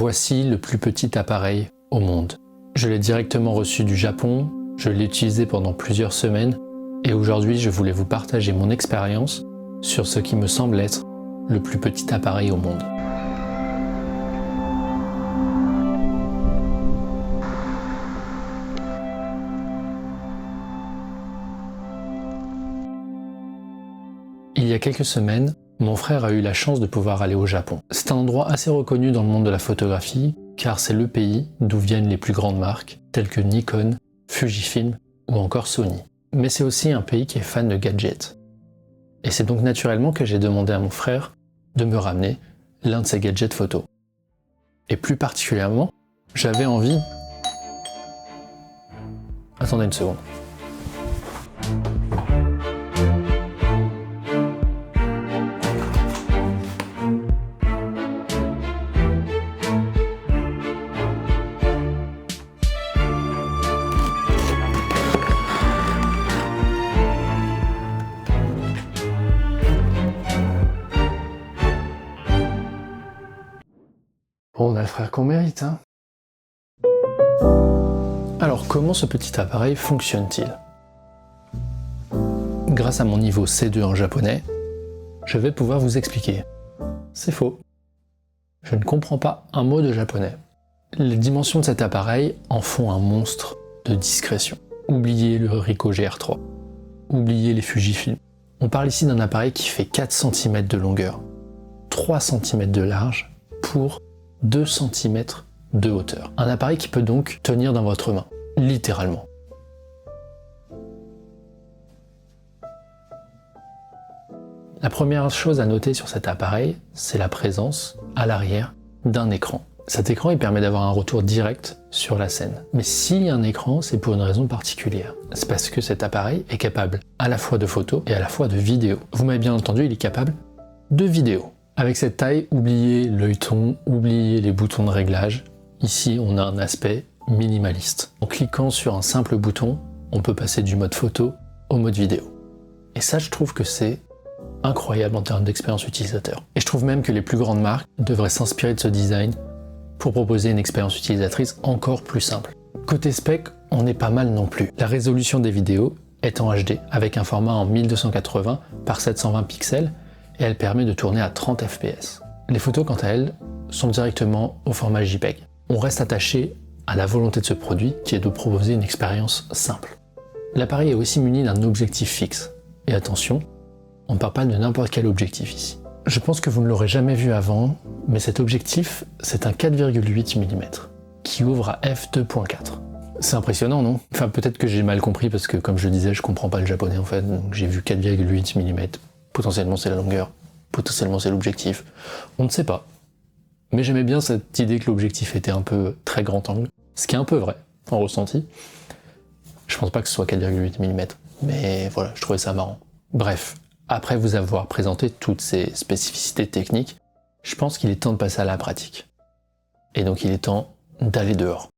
Voici le plus petit appareil au monde. Je l'ai directement reçu du Japon, je l'ai utilisé pendant plusieurs semaines et aujourd'hui je voulais vous partager mon expérience sur ce qui me semble être le plus petit appareil au monde. Il y a quelques semaines, mon frère a eu la chance de pouvoir aller au Japon. C'est un endroit assez reconnu dans le monde de la photographie, car c'est le pays d'où viennent les plus grandes marques, telles que Nikon, Fujifilm ou encore Sony. Mais c'est aussi un pays qui est fan de gadgets. Et c'est donc naturellement que j'ai demandé à mon frère de me ramener l'un de ses gadgets photo. Et plus particulièrement, j'avais envie... Attendez une seconde. Bon, on a le frère qu'on mérite, hein. Alors, comment ce petit appareil fonctionne-t-il? Grâce à mon niveau C2 en japonais, je vais pouvoir vous expliquer. C'est faux. Je ne comprends pas un mot de japonais. Les dimensions de cet appareil en font un monstre de discrétion. Oubliez le Ricoh GR3. Oubliez les Fujifilm. On parle ici d'un appareil qui fait 4 cm de longueur, 3 cm de large pour 2 cm de hauteur. Un appareil qui peut donc tenir dans votre main, littéralement. La première chose à noter sur cet appareil, c'est la présence, à l'arrière, d'un écran. Cet écran, il permet d'avoir un retour direct sur la scène. Mais s'il y a un écran, c'est pour une raison particulière. C'est parce que cet appareil est capable à la fois de photo et à la fois de vidéo. Vous m'avez bien entendu, il est capable de vidéo. Avec cette taille, oubliez l'œilleton, oubliez les boutons de réglage. Ici, on a un aspect minimaliste. En cliquant sur un simple bouton, on peut passer du mode photo au mode vidéo. Et ça, je trouve que c'est incroyable en termes d'expérience utilisateur. Et je trouve même que les plus grandes marques devraient s'inspirer de ce design pour proposer une expérience utilisatrice encore plus simple. Côté spec, on n'est pas mal non plus. La résolution des vidéos est en HD, avec un format en 1280 par 720 pixels, et elle permet de tourner à 30 fps. Les photos, quant à elles, sont directement au format JPEG. On reste attaché à la volonté de ce produit, qui est de proposer une expérience simple. L'appareil est aussi muni d'un objectif fixe. Et attention, on ne parle pas de n'importe quel objectif ici. Je pense que vous ne l'aurez jamais vu avant, mais cet objectif, c'est un 4,8 mm, qui ouvre à f2.4. C'est impressionnant, non? Enfin, peut-être que j'ai mal compris, parce que comme je le disais, je comprends pas le japonais en fait, donc j'ai vu 4,8 mm. Potentiellement c'est la longueur, potentiellement c'est l'objectif, on ne sait pas. Mais j'aimais bien cette idée que l'objectif était un peu très grand angle, ce qui est un peu vrai, en ressenti. Je pense pas que ce soit 4,8 mm, mais voilà, je trouvais ça marrant. Bref, après vous avoir présenté toutes ces spécificités techniques, je pense qu'il est temps de passer à la pratique. Et donc il est temps d'aller dehors.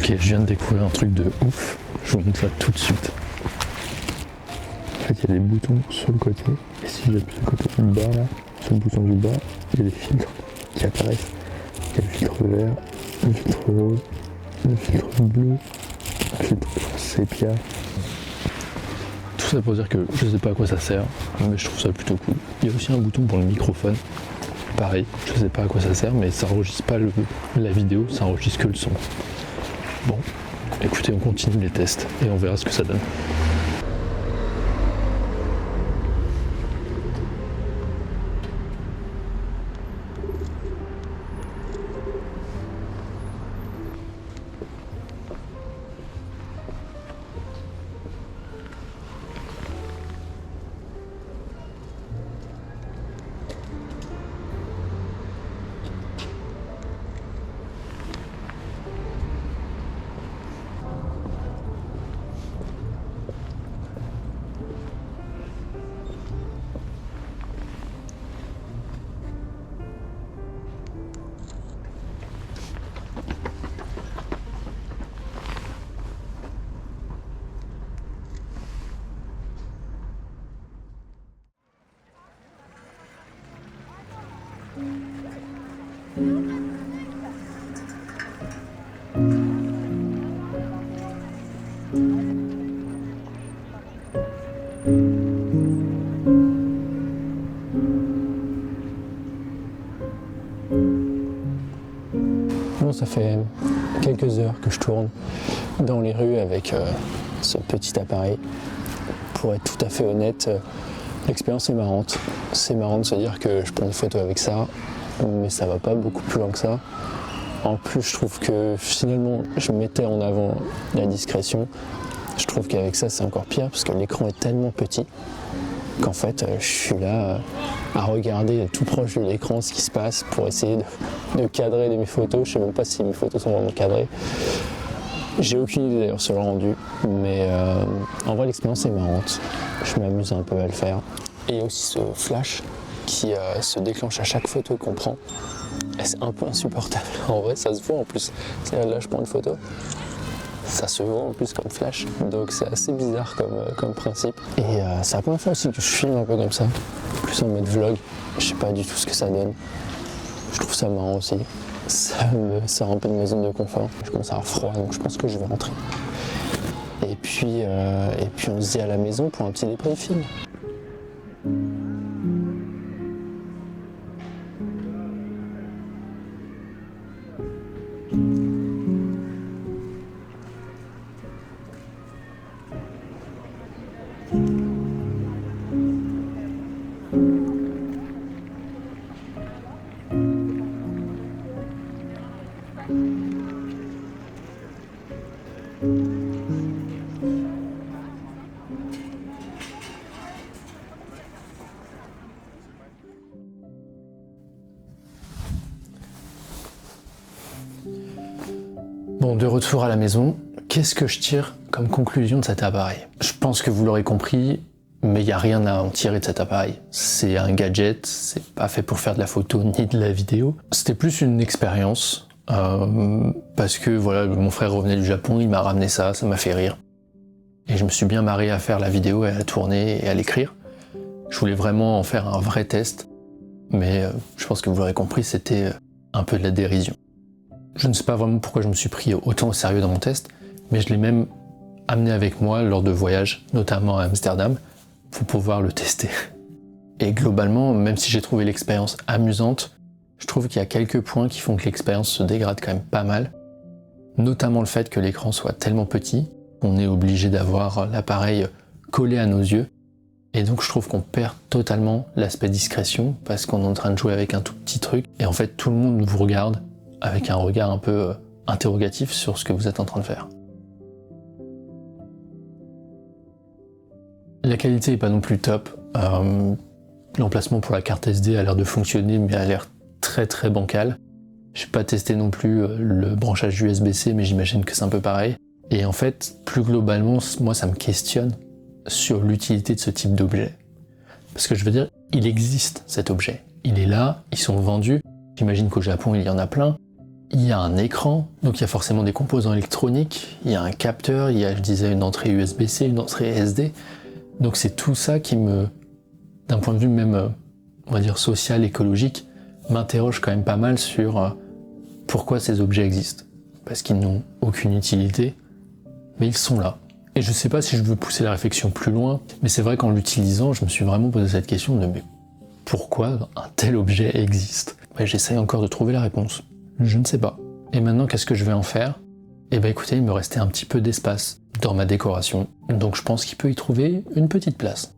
Ok, je viens de découvrir un truc de ouf, je vous montre ça tout de suite. En fait, il y a des boutons sur le côté, et si j'appuie sur le côté du bas, là, sur le bouton du bas, il y a des filtres qui apparaissent. Il y a le filtre vert, le filtre rose, le filtre bleu, le filtre sépia. Tout ça pour dire que je sais pas à quoi ça sert, mais je trouve ça plutôt cool. Il y a aussi un bouton pour le microphone. Pareil, je sais pas à quoi ça sert, mais ça enregistre pas la vidéo, ça enregistre que le son. Bon, écoutez, on continue les tests et on verra ce que ça donne. Bon, ça fait quelques heures que je tourne dans les rues avec ce petit appareil. Pour être tout à fait honnête, l'expérience est marrante. C'est marrant de se dire que je prends une photo avec ça, mais ça va pas beaucoup plus loin que ça. En plus, je trouve que finalement, je mettais en avant la discrétion. Je trouve qu'avec ça, c'est encore pire parce que l'écran est tellement petit qu'en fait, je suis là à regarder tout proche de l'écran ce qui se passe pour essayer de cadrer mes photos. Je sais même pas si mes photos sont vraiment cadrées. J'ai aucune idée d'ailleurs sur le rendu, mais en vrai, l'expérience est marrante. Je m'amuse un peu à le faire. Et il y a aussi ce flash qui se déclenche à chaque photo qu'on prend. Et c'est un peu insupportable. En vrai, ça se voit en plus. Là, je prends une photo. Ça se voit en plus comme flash, donc c'est assez bizarre comme principe. Et c'est la première fois aussi que je filme un peu comme ça, plus en mode vlog. Je sais pas du tout ce que ça donne. Je trouve ça marrant aussi. Ça me sort un peu de ma zone de confort. Je commence à avoir froid, donc je pense que je vais rentrer. Et puis on se dit à la maison pour un petit débriefing. Bon, de retour à la maison, qu'est-ce que je tire comme conclusion de cet appareil? Je pense que vous l'aurez compris, mais il n'y a rien à en tirer de cet appareil. C'est un gadget, c'est pas fait pour faire de la photo ni de la vidéo. C'était plus une expérience, parce que voilà, mon frère revenait du Japon, il m'a ramené ça m'a fait rire. Et je me suis bien marré à faire la vidéo et à la tourner et à l'écrire. Je voulais vraiment en faire un vrai test, mais je pense que vous l'aurez compris, c'était un peu de la dérision. Je ne sais pas vraiment pourquoi je me suis pris autant au sérieux dans mon test, mais je l'ai même amené avec moi lors de voyages, notamment à Amsterdam, pour pouvoir le tester. Et globalement, même si j'ai trouvé l'expérience amusante, je trouve qu'il y a quelques points qui font que l'expérience se dégrade quand même pas mal, notamment le fait que l'écran soit tellement petit qu'on est obligé d'avoir l'appareil collé à nos yeux, et donc je trouve qu'on perd totalement l'aspect discrétion parce qu'on est en train de jouer avec un tout petit truc, et en fait tout le monde vous regarde avec un regard un peu interrogatif sur ce que vous êtes en train de faire. La qualité est pas non plus top. L'emplacement pour la carte SD a l'air de fonctionner, mais a l'air très très bancal. J'ai pas testé non plus le branchage USB-C, mais j'imagine que c'est un peu pareil. Et en fait, plus globalement, moi ça me questionne sur l'utilité de ce type d'objet. Parce que je veux dire, il existe cet objet. Il est là, ils sont vendus. J'imagine qu'au Japon il y en a plein. il y a un écran, donc il y a forcément des composants électroniques, il y a un capteur, il y a, je disais, une entrée USB-C, une entrée SD. Donc c'est tout ça qui d'un point de vue même, on va dire social, écologique, m'interroge quand même pas mal sur pourquoi ces objets existent. Parce qu'ils n'ont aucune utilité, mais ils sont là. Et je sais pas si je veux pousser la réflexion plus loin, mais c'est vrai qu'en l'utilisant, je me suis vraiment posé cette question de mais pourquoi un tel objet existe? J'essaye encore de trouver la réponse. Je ne sais pas. Et maintenant, qu'est-ce que je vais en faire? Eh ben écoutez, il me restait un petit peu d'espace dans ma décoration, donc je pense qu'il peut y trouver une petite place.